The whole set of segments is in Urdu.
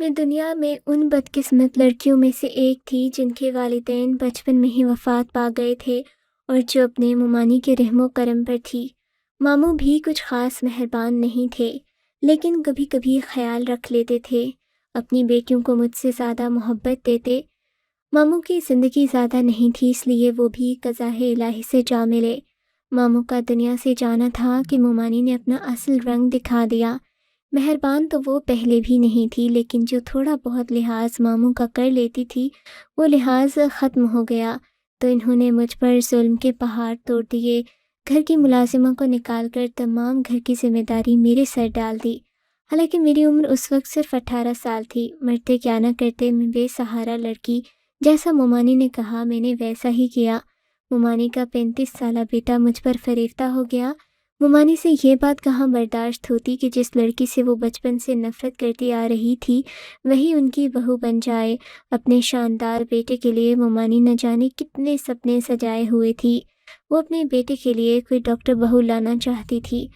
میں دنیا میں ان بدقسمت لڑکیوں میں سے ایک تھی جن کے والدین بچپن میں ہی وفات پا گئے تھے اور جو اپنے ممانی کے رحم و کرم پر تھی۔ ماموں بھی کچھ خاص مہربان نہیں تھے، لیکن کبھی کبھی خیال رکھ لیتے تھے، اپنی بیٹیوں کو مجھ سے زیادہ محبت دیتے۔ ماموں کی زندگی زیادہ نہیں تھی، اس لیے وہ بھی قضاء الہی سے جا ملے۔ ماموں کا دنیا سے جانا تھا کہ ممانی نے اپنا اصل رنگ دکھا دیا۔ مہربان تو وہ پہلے بھی نہیں تھی، لیکن جو تھوڑا بہت لحاظ ماموں کا کر لیتی تھی وہ لحاظ ختم ہو گیا، تو انہوں نے مجھ پر ظلم کے پہاڑ توڑ دیے۔ گھر کی ملازمہ کو نکال کر تمام گھر کی ذمہ داری میرے سر ڈال دی، حالانکہ میری عمر اس وقت صرف 18 سال تھی۔ مرتے کیا نہ کرتے، میں بے سہارا لڑکی، جیسا ممانی نے کہا میں نے ویسا ہی کیا۔ ممانی کا 35 سالہ بیٹا مجھ پر فریفتہ ہو گیا۔ ممانی سے یہ بات کہاں برداشت ہوتی کہ جس لڑکی سے وہ بچپن سے نفرت کرتی آ رہی تھی وہی ان کی بہو بن جائے۔ اپنے شاندار بیٹے کے لیے ممانی نہ جانے کتنے سپنے سجائے ہوئے تھی۔ وہ اپنے بیٹے کے لیے کوئی ڈاکٹر بہو لانا چاہتی تھی،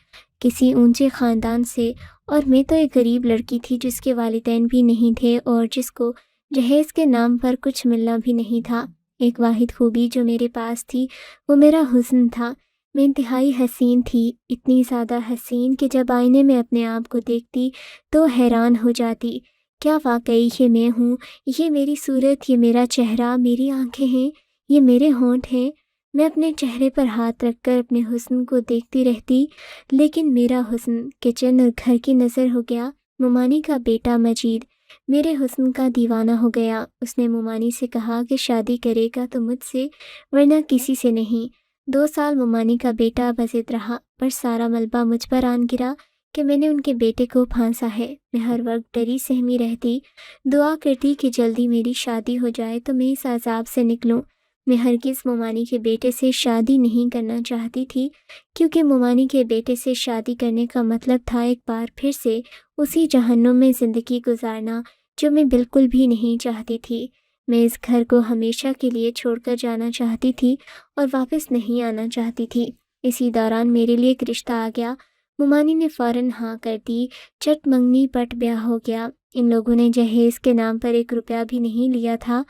کسی اونچے خاندان سے، اور میں تو ایک غریب لڑکی تھی جس کے والدین بھی نہیں تھے اور جس کو جہیز کے نام پر کچھ ملنا بھی نہیں تھا۔ ایک واحد خوبی جو میرے پاس تھی وہ میرا حسن تھا۔ میں انتہائی حسین تھی، اتنی زیادہ حسین کہ جب آئینے میں اپنے آپ کو دیکھتی تو حیران ہو جاتی، کیا واقعی یہ میں ہوں؟ یہ میری صورت، یہ میرا چہرہ، میری آنکھیں ہیں، یہ میرے ہونٹ ہیں۔ میں اپنے چہرے پر ہاتھ رکھ کر اپنے حسن کو دیکھتی رہتی، لیکن میرا حسن کچن اور گھر کی نظر ہو گیا۔ ممانی کا بیٹا مجید میرے حسن کا دیوانہ ہو گیا۔ اس نے ممانی سے کہا کہ شادی کرے گا تو مجھ سے، ورنہ کسی سے نہیں۔ 2 سال ممانی کا بیٹا بضد رہا، پر سارا ملبہ مجھ پر آن گرا کہ میں نے ان کے بیٹے کو پھانسا ہے۔ میں ہر وقت ڈری سہمی رہتی، دعا کرتی کہ جلدی میری شادی ہو جائے تو میں اس عذاب سے نکلوں۔ میں ہرگز ممانی کے بیٹے سے شادی نہیں کرنا چاہتی تھی، کیونکہ ممانی کے بیٹے سے شادی کرنے کا مطلب تھا ایک بار پھر سے اسی جہنم میں زندگی گزارنا جو میں بالکل بھی نہیں چاہتی تھی۔ میں اس گھر کو ہمیشہ کے لیے چھوڑ کر جانا چاہتی تھی اور واپس نہیں آنا چاہتی تھی۔ اسی دوران میرے لیے ایک رشتہ آ گیا۔ ممانی نے فوراً ہاں کر دی، چٹ منگنی پٹ بیاہ ہو گیا۔ ان لوگوں نے جہیز کے نام پر 1 روپیہ بھی نہیں لیا تھا۔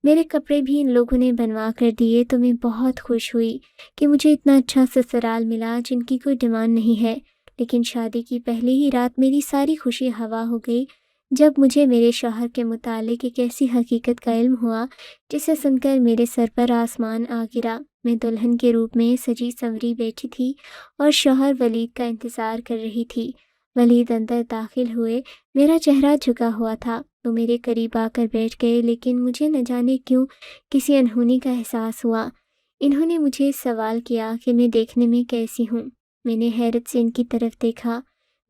میرے کپڑے بھی ان لوگوں نے بنوا کر دیے، تو میں بہت خوش ہوئی کہ مجھے اتنا اچھا سسرال ملا جن کی کوئی ڈیمانڈ نہیں ہے۔ لیکن شادی کی پہلی ہی رات میری ساری خوشی ہوا ہو گئی جب مجھے میرے شوہر کے متعلق ایک ایسی حقیقت کا علم ہوا جسے سن کر میرے سر پر آسمان آ گرا۔ میں دلہن کے روپ میں سجی سنوری بیٹھی تھی اور شوہر ولید کا انتظار کر رہی تھی۔ ولید اندر داخل ہوئے، میرا چہرہ جھکا ہوا تھا۔ وہ میرے قریب آ کر بیٹھ گئے، لیکن مجھے نہ جانے کیوں کسی انہونی کا احساس ہوا۔ انہوں نے مجھے سوال کیا کہ میں دیکھنے میں کیسی ہوں۔ میں نے حیرت سے ان کی طرف دیکھا۔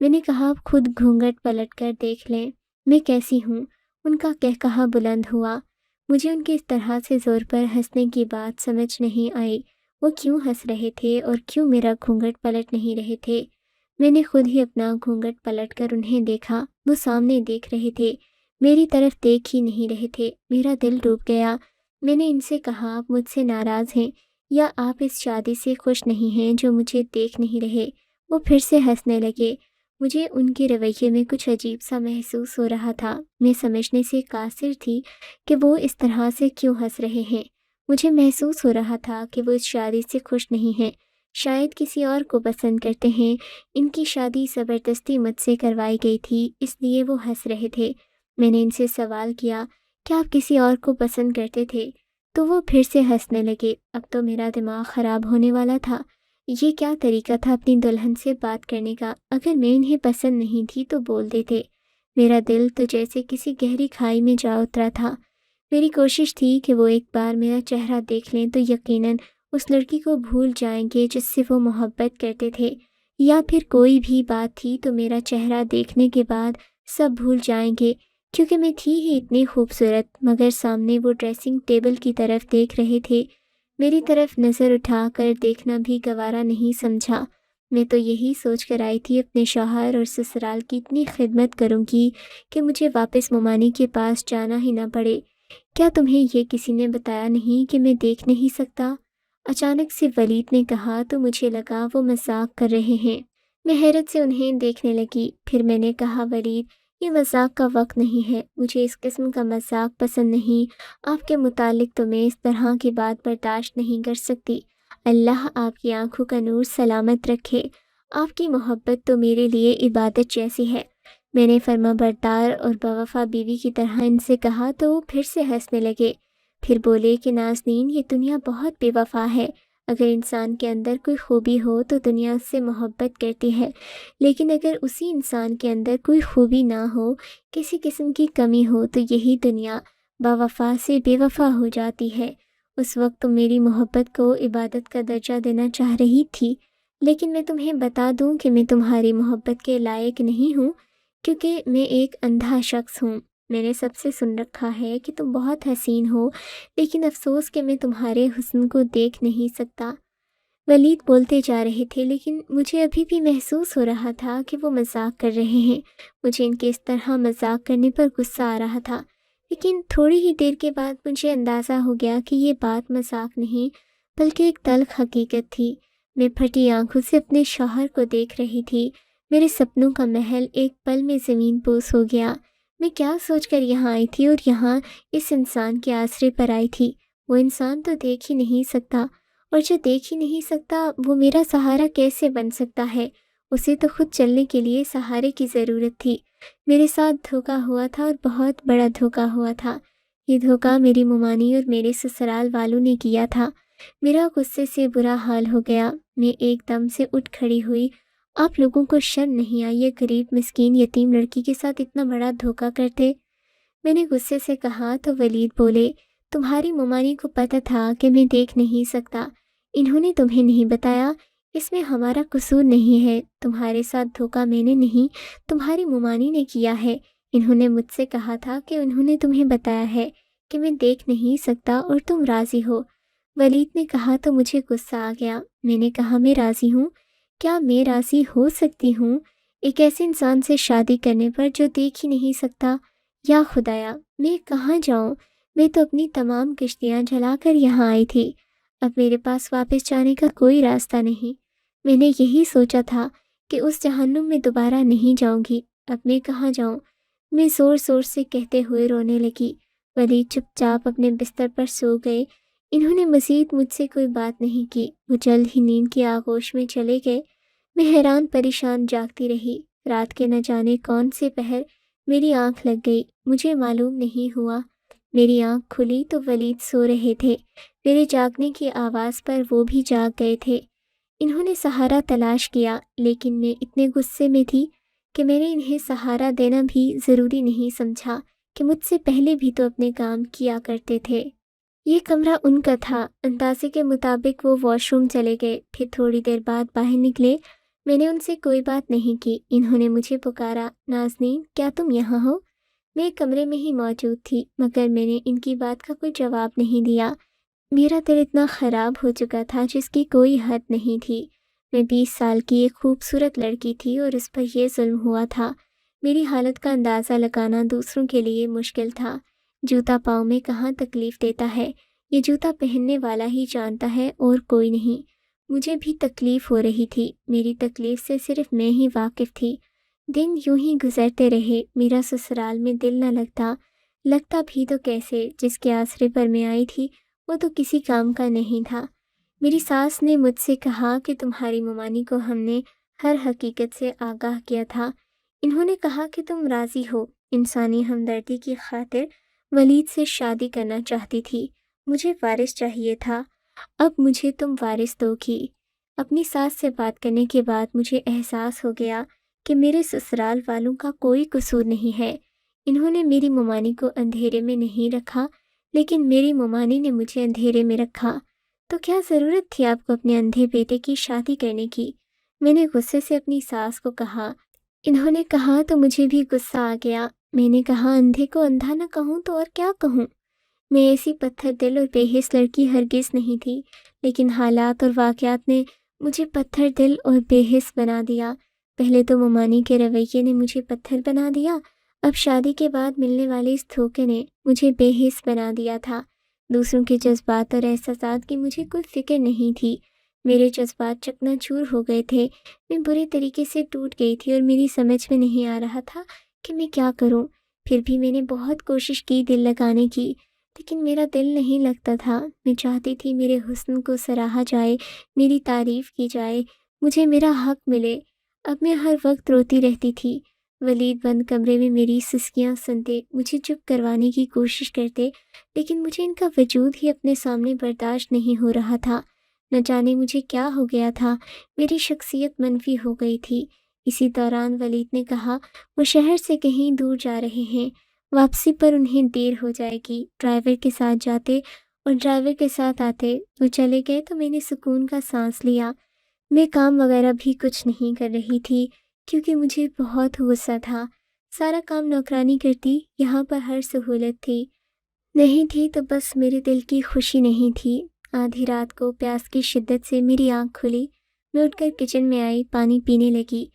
میں نے کہا آپ خود گھونگھٹ پلٹ کر دیکھ لیں، میں کیسی ہوں؟ ان کا کہا بلند ہوا۔ مجھے ان کے اس طرح سے زور پر ہنسنے کی بات سمجھ نہیں آئی۔ وہ کیوں ہنس رہے تھے اور کیوں میرا گھونگھٹ پلٹ نہیں رہے تھے؟ میں نے خود ہی اپنا گھونگھٹ پلٹ کر انہیں دیکھا۔ وہ سامنے دیکھ رہے تھے، میری طرف دیکھ ہی نہیں رہے تھے۔ میرا دل ڈوب گیا۔ میں نے ان سے کہا آپ مجھ سے ناراض ہیں یا آپ اس شادی سے خوش نہیں ہیں جو مجھے دیکھ نہیں رہے؟ وہ پھر سے ہنسنے لگے۔ مجھے ان کے رویے میں کچھ عجیب سا محسوس ہو رہا تھا۔ میں سمجھنے سے قاصر تھی کہ وہ اس طرح سے کیوں ہنس رہے ہیں۔ مجھے محسوس ہو رہا تھا کہ وہ اس شادی سے خوش نہیں ہیں، شاید کسی اور کو پسند کرتے ہیں۔ ان کی شادی زبردستی مجھ سے کروائی گئی تھی، اس لیے وہ ہنس رہے تھے۔ میں نے ان سے سوال کیا کہ آپ کسی اور کو پسند کرتے تھے؟ تو وہ پھر سے ہنسنے لگے۔ اب تو میرا دماغ خراب ہونے والا تھا۔ یہ کیا طریقہ تھا اپنی دلہن سے بات کرنے کا؟ اگر میں انہیں پسند نہیں تھی تو بول دیتے۔ میرا دل تو جیسے کسی گہری کھائی میں جا اترا تھا۔ میری کوشش تھی کہ وہ ایک بار میرا چہرہ دیکھ لیں تو یقیناً اس لڑکی کو بھول جائیں گے جس سے وہ محبت کرتے تھے، یا پھر کوئی بھی بات تھی تو میرا چہرہ دیکھنے کے بعد سب بھول جائیں گے، کیونکہ میں تھی ہی اتنی خوبصورت۔ مگر سامنے وہ ڈریسنگ ٹیبل کی طرف دیکھ رہے تھے۔ میری طرف نظر اٹھا کر دیکھنا بھی گوارا نہیں سمجھا۔ میں تو یہی سوچ کر آئی تھی اپنے شوہر اور سسرال کی اتنی خدمت کروں گی کہ مجھے واپس ممانی کے پاس جانا ہی نہ پڑے۔ کیا تمہیں یہ کسی نے بتایا نہیں کہ میں دیکھ نہیں سکتا؟ اچانک سے ولید نے کہا تو مجھے لگا وہ مذاق کر رہے ہیں۔ میں حیرت سے انہیں دیکھنے لگی۔ پھر میں نے کہا ولید، یہ مذاق کا وقت نہیں ہے، مجھے اس قسم کا مذاق پسند نہیں۔ آپ کے متعلق تو میں اس طرح کی بات برداشت نہیں کر سکتی۔ اللہ آپ کی آنکھوں کا نور سلامت رکھے۔ آپ کی محبت تو میرے لیے عبادت جیسی ہے۔ میں نے فرما بردار اور باوفا بیوی کی طرح ان سے کہا تو وہ پھر سے ہنسنے لگے، پھر بولے کہ نازنین، یہ دنیا بہت بے وفا ہے۔ اگر انسان کے اندر کوئی خوبی ہو تو دنیا اس سے محبت کرتی ہے، لیکن اگر اسی انسان کے اندر کوئی خوبی نہ ہو، کسی قسم کی کمی ہو، تو یہی دنیا باوفا سے بے وفا ہو جاتی ہے۔ اس وقت تم میری محبت کو عبادت کا درجہ دینا چاہ رہی تھی، لیکن میں تمہیں بتا دوں کہ میں تمہاری محبت کے لائق نہیں ہوں، کیونکہ میں ایک اندھا شخص ہوں۔ میں نے سب سے سن رکھا ہے کہ تم بہت حسین ہو، لیکن افسوس کہ میں تمہارے حسن کو دیکھ نہیں سکتا۔ ولید بولتے جا رہے تھے، لیکن مجھے ابھی بھی محسوس ہو رہا تھا کہ وہ مذاق کر رہے ہیں۔ مجھے ان کے اس طرح مذاق کرنے پر غصہ آ رہا تھا، لیکن تھوڑی ہی دیر کے بعد مجھے اندازہ ہو گیا کہ یہ بات مذاق نہیں بلکہ ایک تلخ حقیقت تھی۔ میں پھٹی آنکھوں سے اپنے شوہر کو دیکھ رہی تھی۔ میرے سپنوں کا محل ایک پل میں زمین بوس ہو گیا۔ میں کیا سوچ کر یہاں آئی تھی اور یہاں اس انسان کے آسرے پر آئی تھی؟ وہ انسان تو دیکھ ہی نہیں سکتا، اور جو دیکھ ہی نہیں سکتا وہ میرا سہارا کیسے بن سکتا ہے؟ اسے تو خود چلنے کے لیے سہارے کی ضرورت تھی۔ میرے ساتھ دھوکا ہوا تھا، اور بہت بڑا دھوکا ہوا تھا۔ یہ دھوکا میری ممانی اور میرے سسرال والوں نے کیا تھا۔ میرا غصے سے برا حال ہو گیا۔ میں ایک دم سے اٹھ کھڑی ہوئی۔ آپ لوگوں کو شرم نہیں آئی یہ غریب مسکین یتیم لڑکی کے ساتھ اتنا بڑا دھوکا کرتے؟ میں نے غصے سے کہا تو ولید بولے، تمہاری ممانی کو پتہ تھا کہ میں دیکھ نہیں سکتا، انہوں نے تمہیں نہیں بتایا؟ اس میں ہمارا قصور نہیں ہے، تمہارے ساتھ دھوکا میں نے نہیں، تمہاری ممانی نے کیا ہے۔ انہوں نے مجھ سے کہا تھا کہ انہوں نے تمہیں بتایا ہے کہ میں دیکھ نہیں سکتا اور تم راضی ہو۔ ولید نے کہا تو مجھے غصہ آ گیا۔ میں نے کہا میں راضی ہوں؟ کیا میں راضی ہو سکتی ہوں ایک ایسے انسان سے شادی کرنے پر جو دیکھ ہی نہیں سکتا؟ یا خدایا، میں کہاں جاؤں؟ میں تو اپنی تمام کشتیاں جلا کر یہاں آئی تھی، اب میرے پاس واپس جانے کا کوئی راستہ نہیں۔ میں نے یہی سوچا تھا کہ اس جہنم میں دوبارہ نہیں جاؤں گی، اب میں کہاں جاؤں؟ میں زور زور سے کہتے ہوئے رونے لگی۔ ولید چپ چاپ اپنے بستر پر سو گئے۔ انہوں نے مزید مجھ سے کوئی بات نہیں کی، وہ جلد ہی نیند کی آغوش میں چلے گئے۔ میں حیران پریشان جاگتی رہی۔ رات کے نہ جانے کون سے پہر میری آنکھ لگ گئی، مجھے معلوم نہیں ہوا۔ میری آنکھ کھلی تو ولید سو رہے تھے۔ میرے جاگنے کی آواز پر وہ بھی جاگ گئے تھے۔ انہوں نے سہارا تلاش کیا، لیکن میں اتنے غصے میں تھی کہ میں نے انہیں سہارا دینا بھی ضروری نہیں سمجھا کہ مجھ سے پہلے بھی تو اپنے کام کیا کرتے تھے۔ یہ کمرہ ان کا تھا۔ اندازے کے مطابق وہ واش روم چلے گئے، پھر تھوڑی دیر بعد باہر نکلے۔ میں نے ان سے کوئی بات نہیں کی۔ انہوں نے مجھے پکارا، نازنین کیا تم یہاں ہو؟ میں کمرے میں ہی موجود تھی، مگر میں نے ان کی بات کا کوئی جواب نہیں دیا۔ میرا دل اتنا خراب ہو چکا تھا جس کی کوئی حد نہیں تھی۔ میں 20 سال کی ایک خوبصورت لڑکی تھی اور اس پر یہ ظلم ہوا تھا۔ میری حالت کا اندازہ لگانا دوسروں کے لیے مشکل تھا۔ جوتا پاؤں میں کہاں تکلیف دیتا ہے، یہ جوتا پہننے والا ہی جانتا ہے اور کوئی نہیں۔ مجھے بھی تکلیف ہو رہی تھی، میری تکلیف سے صرف میں ہی واقف تھی۔ دن یوں ہی گزرتے رہے، میرا سسرال میں دل نہ لگتا بھی تو کیسے، جس کے آسرے پر میں آئی تھی وہ تو کسی کام کا نہیں تھا۔ میری ساس نے مجھ سے کہا کہ تمہاری ممانی کو ہم نے ہر حقیقت سے آگاہ کیا تھا۔ انہوں نے کہا کہ تم راضی ہو، انسانی ہمدردی کی خاطر ولید سے شادی کرنا چاہتی تھی۔ مجھے وارث چاہیے تھا، اب مجھے تم وارث دو گی۔ اپنی ساس سے بات کرنے کے بعد مجھے احساس ہو گیا کہ میرے سسرال والوں کا کوئی قصور نہیں ہے۔ انہوں نے میری ممانی کو اندھیرے میں نہیں رکھا، لیکن میری ممانی نے مجھے اندھیرے میں رکھا۔ تو کیا ضرورت تھی آپ کو اپنے اندھے بیٹے کی شادی کرنے کی؟ میں نے غصے سے اپنی ساس کو کہا۔ انہوں نے کہا تو مجھے بھی غصہ آ گیا۔ میں نے کہا اندھے کو اندھا نہ کہوں تو اور کیا کہوں؟ میں ایسی پتھر دل اور بے حس لڑکی ہرگز نہیں تھی، لیکن حالات اور واقعات نے مجھے پتھر دل اور بے حس بنا دیا۔ پہلے تو ممانی کے رویے نے مجھے پتھر بنا دیا، اب شادی کے بعد ملنے والے اس دھوکے نے مجھے بے حس بنا دیا تھا۔ دوسروں کے جذبات اور احساسات کی مجھے کوئی فکر نہیں تھی۔ میرے جذبات چکنا چور ہو گئے تھے۔ میں برے طریقے سے ٹوٹ گئی تھی اور میری سمجھ میں نہیں آ رہا تھا کہ میں کیا کروں۔ پھر بھی میں نے بہت کوشش کی دل لگانے کی، لیکن میرا دل نہیں لگتا تھا۔ میں چاہتی تھی میرے حسن کو سراہا جائے، میری تعریف کی جائے، مجھے میرا حق ملے۔ اب میں ہر وقت روتی رہتی تھی۔ ولید بند کمرے میں میری سسکیاں سنتے، مجھے چپ کروانے کی کوشش کرتے، لیکن مجھے ان کا وجود ہی اپنے سامنے برداشت نہیں ہو رہا تھا۔ نہ جانے مجھے کیا ہو گیا تھا، میری شخصیت منفی ہو گئی تھی۔ اسی دوران ولید نے کہا وہ شہر سے کہیں دور جا رہے ہیں، واپسی پر انہیں دیر ہو جائے گی۔ ڈرائیور کے ساتھ جاتے اور ڈرائیور کے ساتھ آتے۔ وہ چلے گئے تو میں نے سکون کا سانس لیا۔ میں کام وغیرہ بھی کچھ نہیں کر رہی تھی کیونکہ مجھے بہت غصہ تھا۔ سارا کام نوکرانی کرتی، یہاں پر ہر سہولت تھی، نہیں تھی تو بس میرے دل کی خوشی نہیں تھی۔ آدھی رات کو پیاس کی شدت سے میری آنکھ کھلی۔ میں اٹھ کر کچن میں آئی، پانی پینے لگی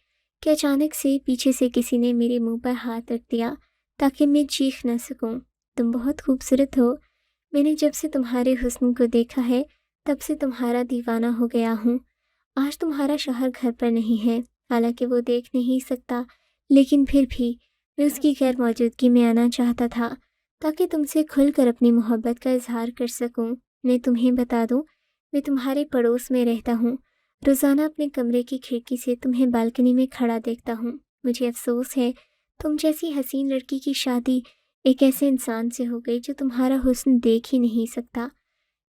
کہ اچانک سے پیچھے سے کسی نے میرے منہ پر ہاتھ رکھ دیا تاکہ میں چیخ نہ سکوں۔ تم بہت خوبصورت ہو، میں نے جب سے تمہارے حسن کو دیکھا ہے تب سے تمہارا دیوانہ ہو گیا ہوں۔ آج تمہارا شوہر گھر پر نہیں ہے، حالانکہ وہ دیکھ نہیں سکتا، لیکن پھر بھی میں اس کی غیر موجودگی میں آنا چاہتا تھا تاکہ تم سے کھل کر اپنی محبت کا اظہار کر سکوں۔ میں تمہیں بتا دوں، میں تمہارے پڑوس میں رہتا ہوں، روزانہ اپنے کمرے کی کھڑکی سے تمہیں بالکنی میں کھڑا دیکھتا ہوں۔ مجھے افسوس ہے تم جیسی حسین لڑکی کی شادی ایک ایسے انسان سے ہو گئی جو تمہارا حسن دیکھ ہی نہیں سکتا۔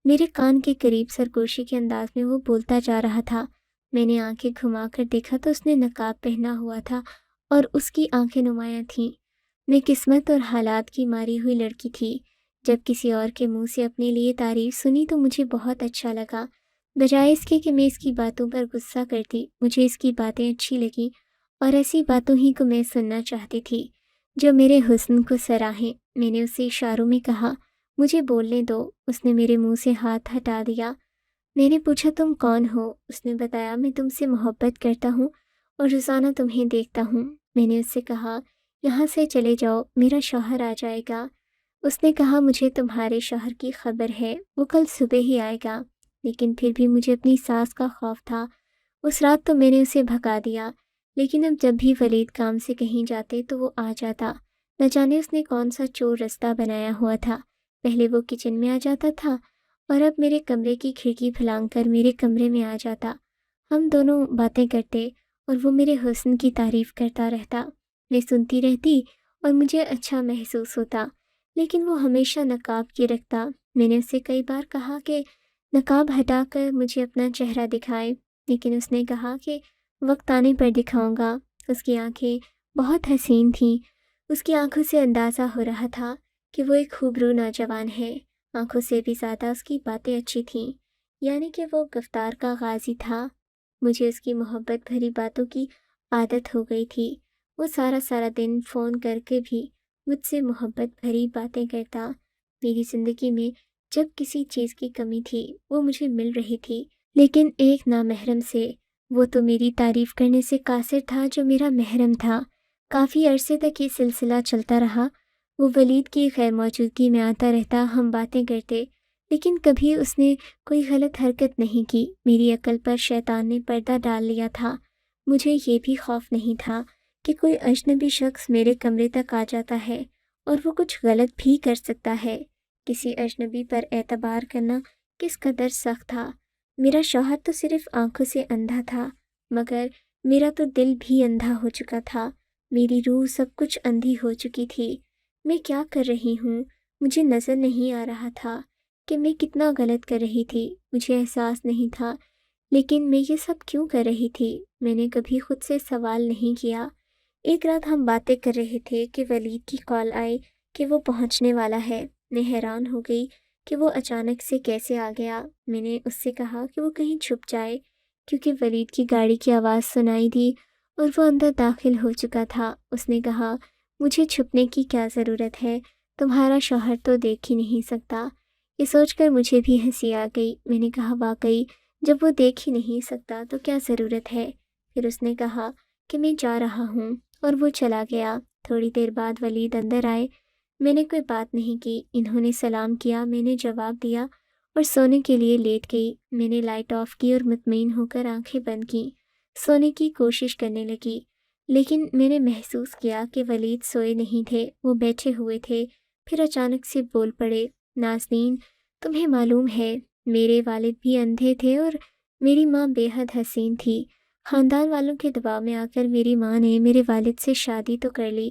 میرے کان کے قریب سرگوشی کے انداز میں وہ بولتا جا رہا تھا۔ میں نے آنکھیں گھما کر دیکھا تو اس نے نقاب پہنا ہوا تھا اور اس کی آنکھیں نمایاں تھیں۔ میں قسمت اور حالات کی ماری ہوئی لڑکی تھی۔ جب کسی اور کے منہ سے اپنے لیے تعریف سنی تو مجھے بہت اچھا لگا، بجائے اس کے کہ میں اس کی باتوں پر غصہ کرتی۔ مجھے اس کی باتیں اچھی لگیں اور ایسی باتوں ہی کو میں سننا چاہتی تھی جو میرے حسن کو سراہیں۔ میں نے اسے اشاروں میں کہا مجھے بولنے دو۔ اس نے میرے منہ سے ہاتھ ہٹا دیا۔ میں نے پوچھا تم کون ہو؟ اس نے بتایا میں تم سے محبت کرتا ہوں اور روزانہ تمہیں دیکھتا ہوں۔ میں نے اس سے کہا یہاں سے چلے جاؤ، میرا شوہر آ جائے گا۔ اس نے کہا مجھے تمہارے شوہر کی خبر ہے، وہ کل صبح ہی آئے گا۔ لیکن پھر بھی مجھے اپنی ساس کا خوف تھا۔ اس رات تو میں نے اسے بھگا دیا، لیکن اب جب بھی ولید کام سے کہیں جاتے تو وہ آ جاتا۔ نہ جانے اس نے کون سا چور رستہ بنایا ہوا تھا۔ پہلے وہ کچن میں آ جاتا تھا اور اب میرے کمرے کی کھڑکی پھلانگ کر میرے کمرے میں آ جاتا۔ ہم دونوں باتیں کرتے اور وہ میرے حسن کی تعریف کرتا رہتا۔ میں سنتی رہتی اور مجھے اچھا محسوس ہوتا، لیکن وہ ہمیشہ نقاب کی رکھتا۔ میں نے اسے کئی بار کہا کہ نقاب ہٹا کر مجھے اپنا چہرہ دکھائے، لیکن اس نے کہا کہ وقت آنے پر دکھاؤں گا۔ اس کی آنکھیں بہت حسین تھیں۔ اس کی آنکھوں سے اندازہ ہو رہا تھا کہ وہ ایک خوبرو نوجوان ہے۔ آنکھوں سے بھی زیادہ اس کی باتیں اچھی تھیں، یعنی کہ وہ گفتار کا غازی تھا۔ مجھے اس کی محبت بھری باتوں کی عادت ہو گئی تھی۔ وہ سارا سارا دن فون کر کے بھی مجھ سے محبت بھری باتیں کرتا۔ میری زندگی میں جب کسی چیز کی کمی تھی وہ مجھے مل رہی تھی، لیکن ایک نامحرم سے۔ وہ تو میری تعریف کرنے سے قاصر تھا جو میرا محرم تھا۔ کافی عرصے تک یہ سلسلہ چلتا رہا۔ وہ ولید کی غیر موجودگی میں آتا رہتا، ہم باتیں کرتے، لیکن کبھی اس نے کوئی غلط حرکت نہیں کی۔ میری عقل پر شیطان نے پردہ ڈال لیا تھا۔ مجھے یہ بھی خوف نہیں تھا کہ کوئی اجنبی شخص میرے کمرے تک آ جاتا ہے اور وہ کچھ غلط بھی کر سکتا ہے۔ کسی اجنبی پر اعتبار کرنا کس قدر سخت تھا۔ میرا شوہر تو صرف آنکھوں سے اندھا تھا، مگر میرا تو دل بھی اندھا ہو چکا تھا۔ میری روح سب کچھ اندھی ہو چکی تھی۔ میں کیا کر رہی ہوں؟ مجھے نظر نہیں آ رہا تھا کہ میں کتنا غلط کر رہی تھی۔ مجھے احساس نہیں تھا، لیکن میں یہ سب کیوں کر رہی تھی؟ میں نے کبھی خود سے سوال نہیں کیا۔ ایک رات ہم باتیں کر رہے تھے کہ ولید کی کال آئی کہ وہ پہنچنے والا ہے۔ میں حیران ہو گئی کہ وہ اچانک سے کیسے آ گیا۔ میں نے اس سے کہا کہ وہ کہیں چھپ جائے، کیونکہ ولید کی گاڑی کی آواز سنائی دی اور وہ اندر داخل ہو چکا تھا۔ اس نے کہا مجھے چھپنے کی کیا ضرورت ہے، تمہارا شوہر تو دیکھ ہی نہیں سکتا۔ یہ سوچ کر مجھے بھی ہنسی آ گئی۔ میں نے کہا واقعی جب وہ دیکھ ہی نہیں سکتا تو کیا ضرورت ہے؟ پھر اس نے کہا کہ میں جا رہا ہوں اور وہ چلا گیا۔ تھوڑی دیر بعد ولید اندر آئے۔ میں نے کوئی بات نہیں کی۔ انہوں نے سلام کیا، میں نے جواب دیا اور سونے کے لیے لیٹ گئی۔ میں نے لائٹ آف کی اور مطمئن ہو کر آنکھیں بند کیں، سونے کی کوشش کرنے لگی۔ لیکن میں نے محسوس کیا کہ ولید سوئے نہیں تھے، وہ بیٹھے ہوئے تھے۔ پھر اچانک سے بول پڑے، نازنین، تمہیں معلوم ہے میرے والد بھی اندھے تھے اور میری ماں بے حد حسین تھی۔ خاندان والوں کے دباؤ میں آ کر میری ماں نے میرے والد سے شادی تو کر لی،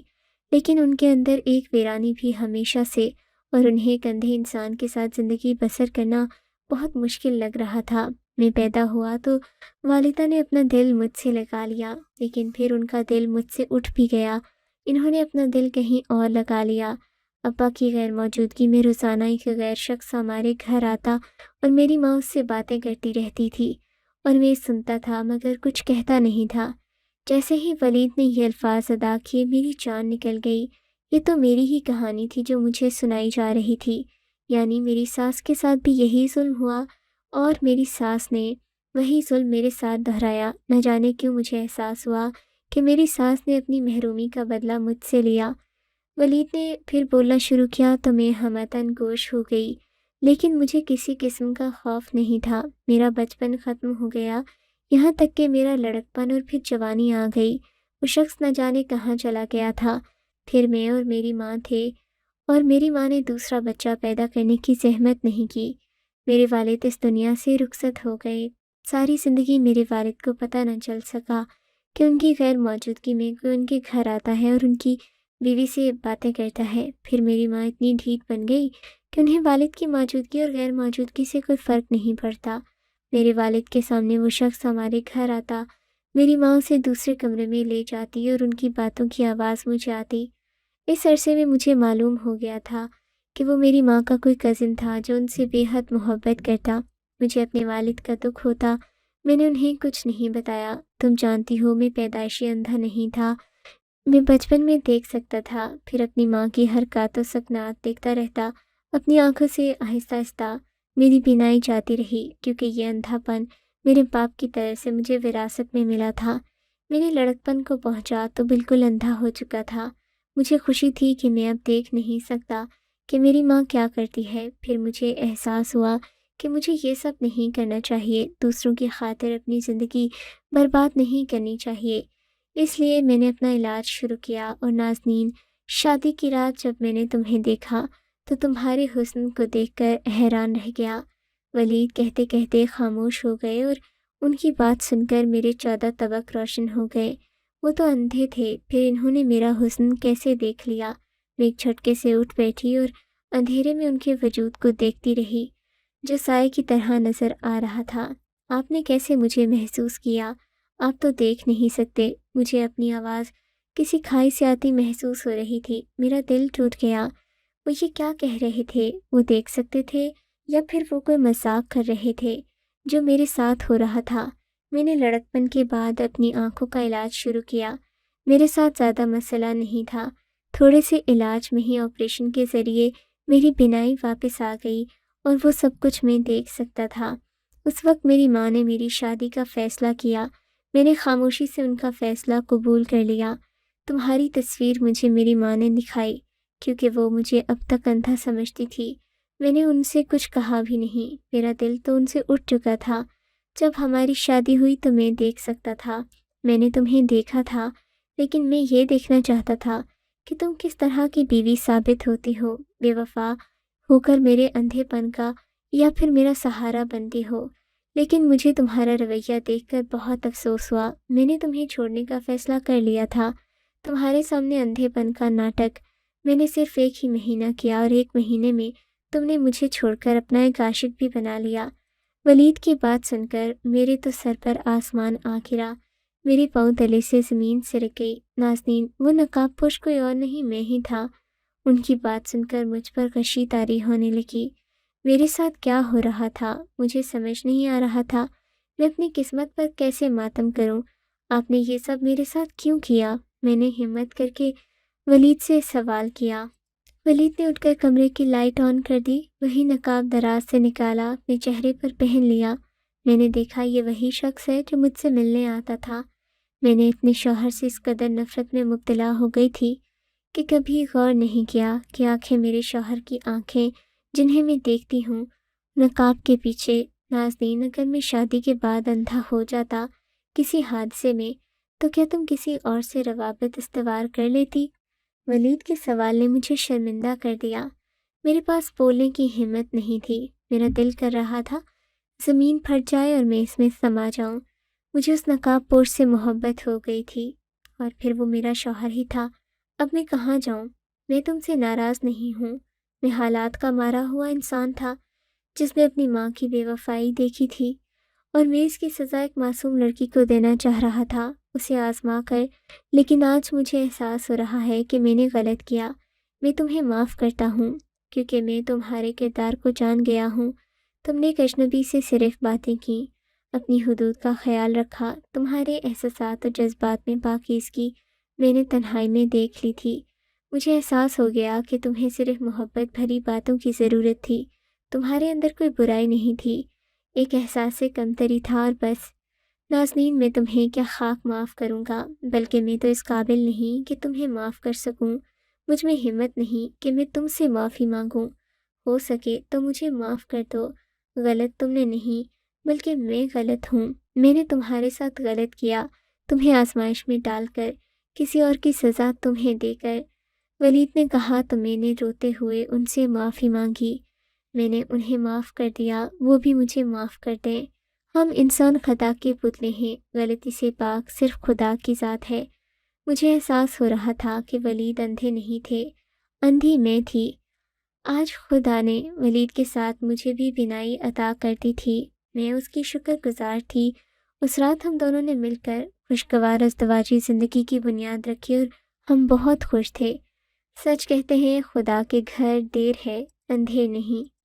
لیکن ان کے اندر ایک ویرانی بھی ہمیشہ سے، اور انہیں ایک اندھے انسان کے ساتھ زندگی بسر کرنا بہت مشکل لگ رہا تھا۔ میں پیدا ہوا تو والدہ نے اپنا دل مجھ سے لگا لیا، لیکن پھر ان کا دل مجھ سے اٹھ بھی گیا۔ انہوں نے اپنا دل کہیں اور لگا لیا۔ ابا کی غیر موجودگی میں روزانہ ایک غیر شخص ہمارے گھر آتا اور میری ماں اس سے باتیں کرتی رہتی تھی اور میں سنتا تھا مگر کچھ کہتا نہیں تھا۔ جیسے ہی ولید نے یہ الفاظ ادا کیے میری جان نکل گئی۔ یہ تو میری ہی کہانی تھی جو مجھے سنائی جا رہی تھی، یعنی میری ساس کے ساتھ بھی یہی ظلم ہوا اور میری ساس نے وہی ظلم میرے ساتھ دہرایا۔ نہ جانے کیوں مجھے احساس ہوا کہ میری ساس نے اپنی محرومی کا بدلہ مجھ سے لیا۔ ولید نے پھر بولنا شروع کیا تو میں ہمتاً گوش ہو گئی، لیکن مجھے کسی قسم کا خوف نہیں تھا۔ میرا بچپن ختم ہو گیا، یہاں تک کہ میرا لڑکپن اور پھر جوانی آ گئی۔ وہ شخص نہ جانے کہاں چلا گیا تھا۔ پھر میں اور میری ماں تھے، اور میری ماں نے دوسرا بچہ پیدا کرنے کی زحمت نہیں کی۔ میرے والد اس دنیا سے رخصت ہو گئے۔ ساری زندگی میرے والد کو پتہ نہ چل سکا کہ ان کی غیر موجودگی میں کوئی ان کے گھر آتا ہے اور ان کی بیوی سے باتیں کرتا ہے۔ پھر میری ماں اتنی ڈھیٹ بن گئی کہ انہیں والد کی موجودگی اور غیر موجودگی سے کوئی فرق نہیں پڑتا۔ میرے والد کے سامنے وہ شخص ہمارے گھر آتا، میری ماں اسے دوسرے کمرے میں لے جاتی اور ان کی باتوں کی آواز مجھے آتی۔ اس عرصے میں مجھے معلوم ہو گیا تھا کہ وہ میری ماں کا کوئی کزن تھا جو ان سے بے حد محبت کرتا۔ مجھے اپنے والد کا دکھ ہوتا، میں نے انہیں کچھ نہیں بتایا۔ تم جانتی ہو میں پیدائشی اندھا نہیں تھا، میں بچپن میں دیکھ سکتا تھا، پھر اپنی ماں کی حرکات و سکنات دیکھتا رہتا۔ اپنی آنکھوں سے آہستہ آہستہ میری بینائی جاتی رہی، کیونکہ یہ اندھا پن میرے باپ کی طرف سے مجھے وراثت میں ملا تھا۔ میرے لڑکپن کو پہنچا تو بالکل اندھا ہو چکا تھا۔ مجھے خوشی تھی کہ میں اب دیکھ نہیں سکتا کہ میری ماں کیا کرتی ہے۔ پھر مجھے احساس ہوا کہ مجھے یہ سب نہیں کرنا چاہیے، دوسروں کی خاطر اپنی زندگی برباد نہیں کرنی چاہیے۔ اس لیے میں نے اپنا علاج شروع کیا، اور نازنین، شادی کی رات جب میں نے تمہیں دیکھا تو تمہارے حسن کو دیکھ کر حیران رہ گیا۔ ولید کہتے کہتے خاموش ہو گئے، اور ان کی بات سن کر میرے 14 طبق روشن ہو گئے۔ وہ تو اندھے تھے، پھر انہوں نے میرا حسن کیسے دیکھ لیا؟ میں ایک جھٹکے سے اٹھ بیٹھی اور اندھیرے میں ان کے وجود کو دیکھتی رہی جو سائے کی طرح نظر آ رہا تھا۔ آپ نے کیسے مجھے محسوس کیا؟ آپ تو دیکھ نہیں سکتے۔ مجھے اپنی آواز کسی کھائی سے آتی محسوس ہو رہی تھی۔ میرا دل ٹوٹ گیا۔ وہ یہ کیا کہہ رہے تھے؟ وہ دیکھ سکتے تھے یا پھر وہ کوئی مذاق کر رہے تھے جو میرے ساتھ ہو رہا تھا؟ میں نے لڑکپن کے بعد اپنی آنکھوں کا علاج شروع کیا۔ میرے ساتھ زیادہ مسئلہ نہیں تھا، تھوڑے سے علاج میں ہی آپریشن کے ذریعے میری بینائی واپس آ گئی اور وہ سب کچھ میں دیکھ سکتا تھا۔ اس وقت میری ماں نے میری شادی کا فیصلہ کیا۔ میں نے خاموشی سے ان کا فیصلہ قبول کر لیا۔ تمہاری تصویر مجھے میری ماں نے دکھائی، کیونکہ وہ مجھے اب تک اندھا سمجھتی تھی۔ میں نے ان سے کچھ کہا بھی نہیں، میرا دل تو ان سے اٹھ چکا تھا۔ جب ہماری شادی ہوئی تو میں دیکھ سکتا تھا، میں نے تمہیں دیکھا تھا، لیکن میں یہ دیکھنا چاہتا تھا کہ تم کس طرح کی بیوی ثابت ہوتی ہو، بے وفا ہو کر میرے اندھے پن کا یا پھر میرا سہارا بنتی ہو۔ لیکن مجھے تمہارا رویہ دیکھ کر بہت افسوس ہوا۔ میں نے تمہیں چھوڑنے کا فیصلہ کر لیا تھا۔ تمہارے سامنے اندھے پن کا ناٹک میں نے صرف ایک ہی مہینہ کیا، اور ایک مہینے میں تم نے مجھے چھوڑ کر اپنا ایک عاشق بھی بنا لیا۔ ولید کی بات سن کر میرے تو سر پر آسمان آ گرا، میرے پاؤں تلے سے زمین سرک گئی۔ نازنین، وہ نقاب پوش کوئی اور نہیں، میں ہی تھا۔ ان کی بات سن کر مجھ پر غشی طاری ہونے لگی۔ میرے ساتھ کیا ہو رہا تھا مجھے سمجھ نہیں آ رہا تھا۔ میں اپنی قسمت پر کیسے ماتم کروں؟ آپ نے یہ سب میرے ساتھ کیوں کیا؟ میں نے ہمت کر کے ولید سے سوال کیا۔ ولید نے اٹھ کر کمرے کی لائٹ آن کر دی، وہی نقاب دراز سے نکالا، اپنے چہرے پر پہن لیا۔ میں نے دیکھا یہ وہی شخص ہے جو مجھ سے ملنے آتا تھا۔ میں نے اپنے شوہر سے اس قدر نفرت میں مبتلا ہو گئی تھی کہ کبھی غور نہیں کیا کہ آنکھیں میرے شوہر کی آنکھیں جنہیں میں دیکھتی ہوں نقاب کے پیچھے۔ نازنین، اگر میں شادی کے بعد اندھا ہو جاتا کسی حادثے میں تو کیا تم کسی اور سے روابط استوار کر لیتی؟ ولید کے سوال نے مجھے شرمندہ کر دیا۔ میرے پاس بولنے کی ہمت نہیں تھی۔ میرا دل کر رہا تھا زمین پھٹ جائے اور میں اس میں سما جاؤں۔ مجھے اس نقاب پوش سے محبت ہو گئی تھی، اور پھر وہ میرا شوہر ہی تھا۔ اب میں کہاں جاؤں؟ میں تم سے ناراض نہیں ہوں۔ میں حالات کا مارا ہوا انسان تھا جس نے اپنی ماں کی بے وفائی دیکھی تھی، اور میں اس کی سزا ایک معصوم لڑکی کو دینا چاہ رہا تھا، اسے آزما کر۔ لیکن آج مجھے احساس ہو رہا ہے کہ میں نے غلط کیا۔ میں تمہیں معاف کرتا ہوں کیونکہ میں تمہارے کردار کو جان گیا ہوں۔ تم نے ایک اجنبی سے صرف باتیں کیں، اپنی حدود کا خیال رکھا، تمہارے احساسات اور جذبات میں پاکیزگی میں نے تنہائی میں دیکھ لی تھی۔ مجھے احساس ہو گیا کہ تمہیں صرف محبت بھری باتوں کی ضرورت تھی، تمہارے اندر کوئی برائی نہیں تھی، ایک احساس کمتری تھا اور بس۔ نازنین، میں تمہیں کیا خاک معاف کروں گا، بلکہ میں تو اس قابل نہیں کہ تمہیں معاف کر سکوں۔ مجھ میں ہمت نہیں کہ میں تم سے معافی مانگوں۔ ہو سکے تو مجھے معاف کر دو۔ غلط تم نے نہیں بلکہ میں غلط ہوں۔ میں نے تمہارے ساتھ غلط کیا، تمہیں آزمائش میں ڈال کر، کسی اور کی سزا تمہیں دے کر۔ ولید نے کہا تو میں نے روتے ہوئے ان سے معافی مانگی۔ میں نے انہیں معاف کر دیا، وہ بھی مجھے معاف کر دیں۔ ہم انسان خطا کے پتلے ہیں، غلطی سے پاک صرف خدا کی ذات ہے۔ مجھے احساس ہو رہا تھا کہ ولید اندھے نہیں تھے، اندھی میں تھی۔ آج خدا نے ولید کے ساتھ مجھے بھی بینائی عطا کر دی تھی، میں اس کی شکر گزار تھی۔ اس رات ہم دونوں نے مل کر خوشگوار ازدواجی زندگی کی بنیاد رکھی اور ہم بہت خوش تھے۔ سچ کہتے ہیں خدا کے گھر دیر ہے، اندھیر نہیں۔